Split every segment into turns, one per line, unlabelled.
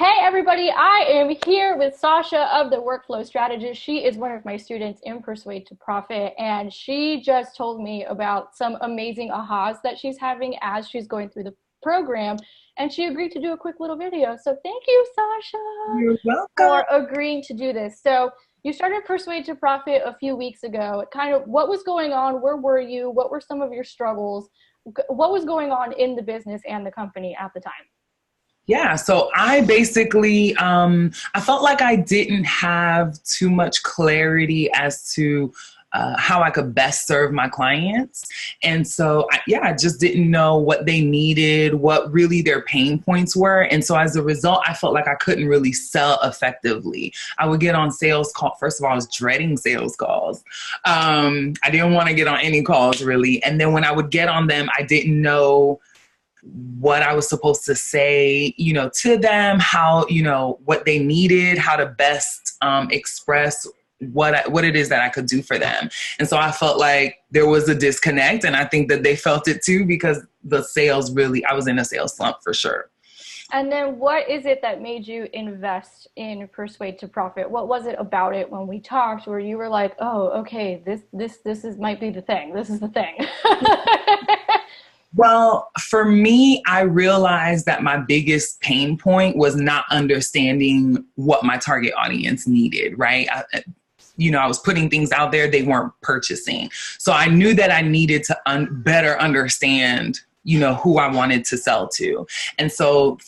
Hey everybody, I am here with Sasha of the Workflow Strategist. She is one of my students in Persuade to Profit, and she just told me about some amazing ahas that she's having as she's going through the program, and she agreed to do a quick little video. So thank you, Sasha,
You're welcome.
for agreeing to do this. So you started Persuade to Profit a few weeks ago. Kind of what was going on? Where were you? What were some of your struggles? What was going on in the business and the company at the time?
Yeah, so I basically, I felt like I didn't have too much clarity as to how I could best serve my clients. And so, I just didn't know what they needed, what really their pain points were. And so as a result, I felt like I couldn't really sell effectively. I would get on sales calls. First of all, I was dreading sales calls. I didn't want to get on any calls really. And then when I would get on them, I didn't know what I was supposed to say, to them, how, what they needed, how to best express what it is that I could do for them. And so I felt like there was a disconnect, and I think that they felt it too, because I was in a sales slump for sure.
And then what is it that made you invest in Persuade to Profit? What was it about it when we talked where you were like, oh, okay, this might be the thing. This is the thing.
Well, for me, I realized that my biggest pain point was not understanding what my target audience needed, right? I was putting things out there they weren't purchasing. So I knew that I needed to better understand, who I wanted to sell to. And so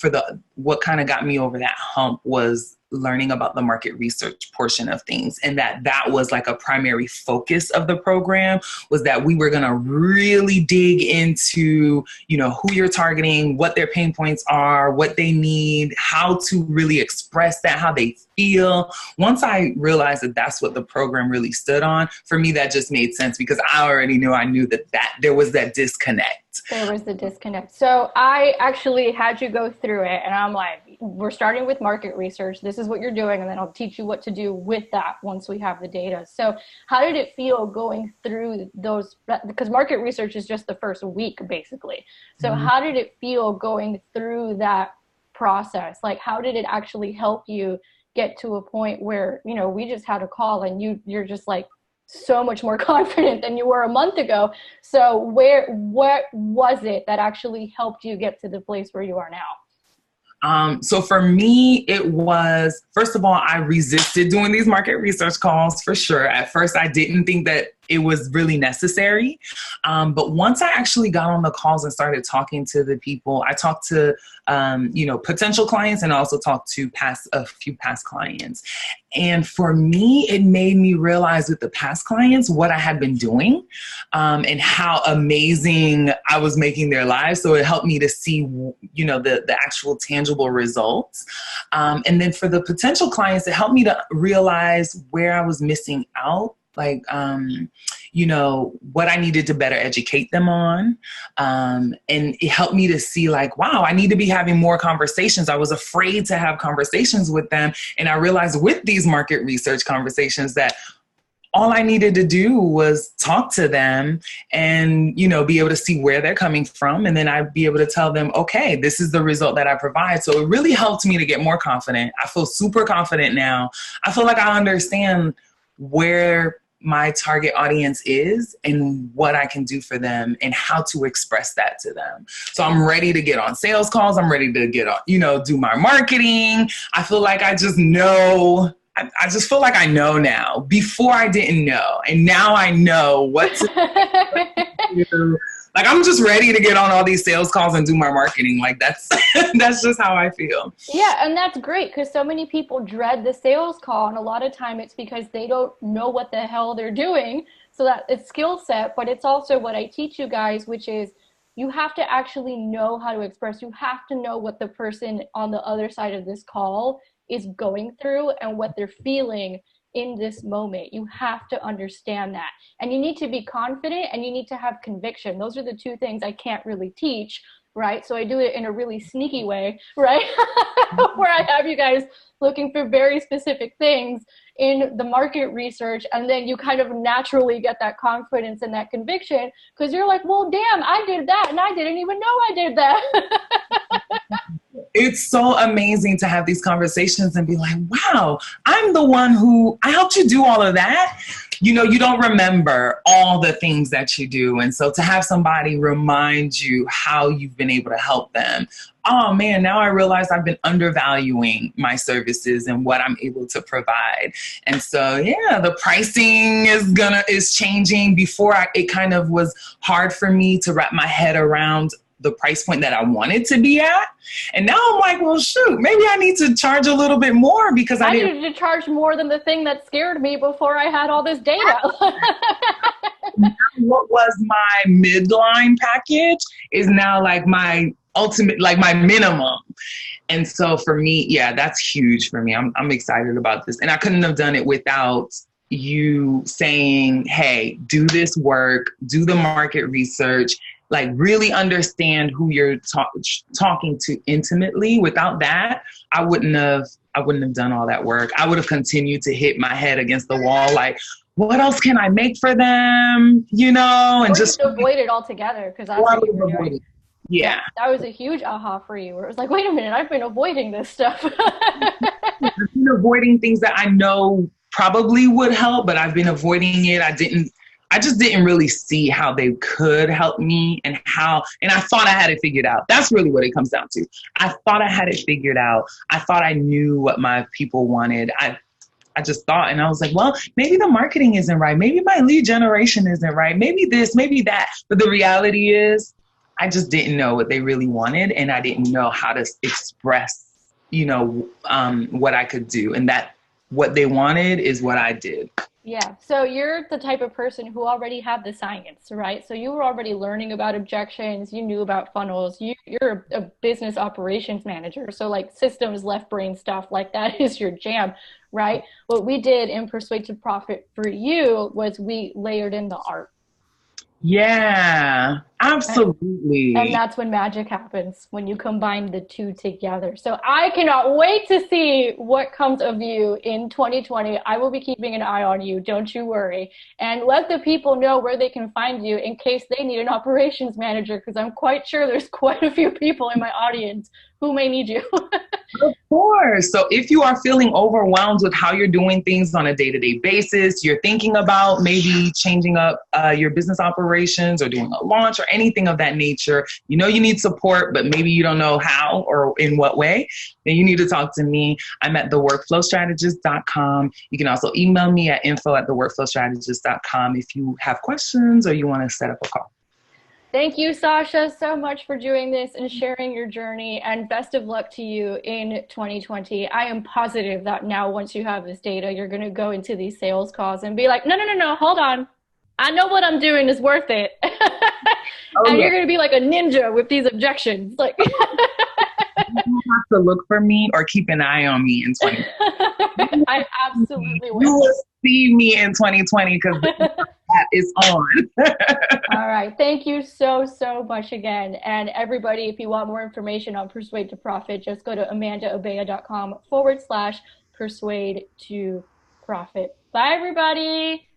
what kind of got me over that hump was learning about the market research portion of things. And that was like a primary focus of the program, was that we were going to really dig into, who you're targeting, what their pain points are, what they need, how to really express that, how they feel. Once I realized that that's what the program really stood on, for me, that just made sense, because I knew that there was that disconnect.
There was the disconnect. So I actually had you go through it, and I'm like, we're starting with market research. This is what you're doing, and then I'll teach you what to do with that once we have the data. So how did it feel going through those? Because market research is just the first week, basically. So how did it feel going through that process? Like, how did it actually help you get to a point where, we just had a call and you're just like, so much more confident than you were a month ago. So what was it that actually helped you get to the place where you are now?
So for me, it was, first of all, I resisted doing these market research calls for sure. At first, I didn't think that it was really necessary. But once I actually got on the calls and started talking to the people, I talked to, potential clients, and also talked to a few past clients. And for me, it made me realize with the past clients what I had been doing, and how amazing I was making their lives. So it helped me to see, the actual tangible results. And then for the potential clients, it helped me to realize where I was missing out. Like, what I needed to better educate them on. And it helped me to see like, wow, I need to be having more conversations. I was afraid to have conversations with them. And I realized with these market research conversations that all I needed to do was talk to them and, be able to see where they're coming from. And then I'd be able to tell them, okay, this is the result that I provide. So it really helped me to get more confident. I feel super confident now. I feel like I understand where my target audience is and what I can do for them and how to express that to them. So I'm ready to get on sales calls. I'm ready to get on, do my marketing. I feel like I just know. I just feel like I know now. Before I didn't know. And now I know what to do. Like, I'm just ready to get on all these sales calls and do my marketing. Like, that's just how I feel.
Yeah, and that's great, because so many people dread the sales call, and a lot of time it's because they don't know what the hell they're doing. So that it's skill set, but it's also what I teach you guys, which is you have to actually know how to express. You have to know what the person on the other side of this call is going through and what they're feeling in this moment. You have to understand that. And you need to be confident, and you need to have conviction. Those are the two things I can't really teach, right? So I do it in a really sneaky way, right? Where I have you guys looking for very specific things in the market research, and then you kind of naturally get that confidence and that conviction, because you're like, well, damn, I did that, and I didn't even know I did that.
it's so amazing to have these conversations and be like, wow, I'm the one who I helped you do all of that. You don't remember all the things that you do. And so to have somebody remind you how you've been able to help them, oh man, now I realize I've been undervaluing my services and what I'm able to provide. And so, yeah, the pricing is changing. Before it kind of was hard for me to wrap my head around the price point that I wanted to be at. And now I'm like, well, shoot, maybe I need to charge a little bit more because
I needed to charge more than the thing that scared me before I had all this data.
What was my midline package is now like my ultimate, like my minimum. And so for me, yeah, that's huge for me. I'm excited about this. And I couldn't have done it without you saying, hey, do this work, do the market research, like really understand who you're talking to intimately. Without that, I wouldn't have done all that work. I would have continued to hit my head against the wall, like, what else can I make for them? And just
avoid it altogether, because that's what you were doing.
Yeah.
That was a huge aha for you, where it was like, wait a minute, I've been avoiding this stuff.
I've been avoiding things that I know probably would help, but I've been avoiding it. I just didn't really see how they could help me and I thought I had it figured out. That's really what it comes down to. I thought I had it figured out. I thought I knew what my people wanted. I just thought, and I was like, well, maybe the marketing isn't right. Maybe my lead generation isn't right. Maybe this, maybe that. But the reality is I just didn't know what they really wanted. And I didn't know how to express, what I could do. And that what they wanted is what I did.
Yeah. So you're the type of person who already had the science, right? So you were already learning about objections. You knew about funnels. You're a business operations manager. So like systems, left brain stuff like that is your jam, right? What we did in Persuade to Profit for you was we layered in the art.
Yeah, absolutely.
And that's when magic happens, when you combine the two together. So I cannot wait to see what comes of you in 2020. I will be keeping an eye on you. Don't you worry. And let the people know where they can find you in case they need an operations manager, because I'm quite sure there's quite a few people in my audience who may need you.
Of course. So if you are feeling overwhelmed with how you're doing things on a day-to-day basis, you're thinking about maybe changing up your business operations or doing a launch or anything of that nature, you need support, but maybe you don't know how or in what way, then you need to talk to me. I'm at theworkflowstrategist.com. You can also email me at info@theworkflowstrategist.com if you have questions or you want to set up a call.
Thank you, Sasha, so much for doing this and sharing your journey, and best of luck to you in 2020. I am positive that now, once you have this data, you're going to go into these sales calls and be like, no, hold on. I know what I'm doing is worth it. And you're going to be like a ninja with these objections. Like,
you have to look for me or keep an eye on me in 2020.
I absolutely will.
You will see me in 2020 because that is on.
All right. Thank you so much again. And everybody, if you want more information on Persuade to Profit, just go to amandaobea.com/persuade to profit. Bye, everybody.